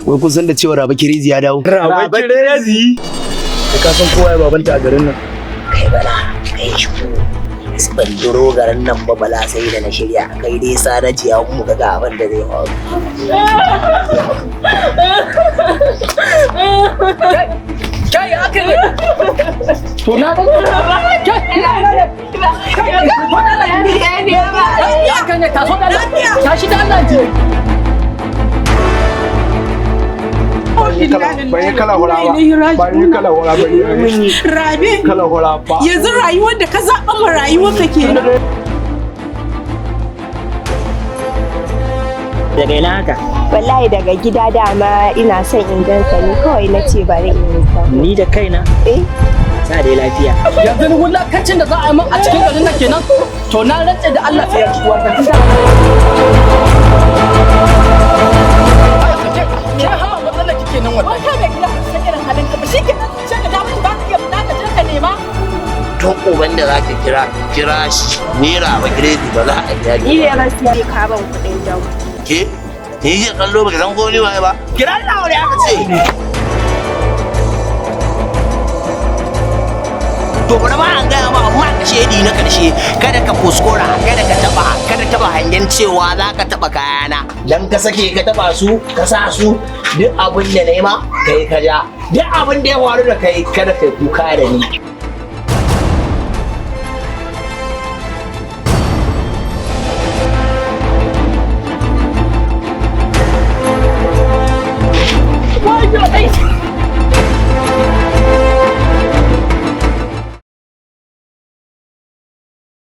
Wai kun san da cewa Raba Kirezi ya dawo? Raba Kirezi? Ka san kowa ya babanta a garin nan. Kai bala, kai shi ban duro garin nan ba bala sai da na shirya kai dai sa na jiya mu ga abin da zai faru. Kai aka ne. To na ba. Ya kan ne taso da tashi da Allah ji. Bai kala hura ba. Bai kala hura ba. Rabe. Kala hura ba. Yanzu rayuwar da ka zaɓa ma rayuwar ka kenan. Daga ina haka? Wallahi daga gida dama ina son in ganka ni kawai na ce bari in yi ta. Ni da kaina? Sa dai lafiya. Yanzu ni wulakacin da za a yi min a cikin garin nan kenan. To na rantse da Allah sai ya ci wannan. Ke hawa matsalar kike nan wallahi. Wata mai gida san irin halin ka ba shi kenan sai ka dawo ba ka iya fita ka je ka nema. Don uban da za ka kira shi naira ba giredi ba za a biya Ni ne gaskiya ka ban kuɗin dawo. Ke? Ni ke kallo baka san ko ni waye ba? Kira ni aure aka ce. To bari ma an gaya ma amma ka shedi na karshe kada ka kuskura kada ka taba hangen cewa za ka taba kayana dan ka sake ka taba su ka sa su duk abin da nayi ma kai ka ja duk abin da ya faru da kai kada kai kuka da ni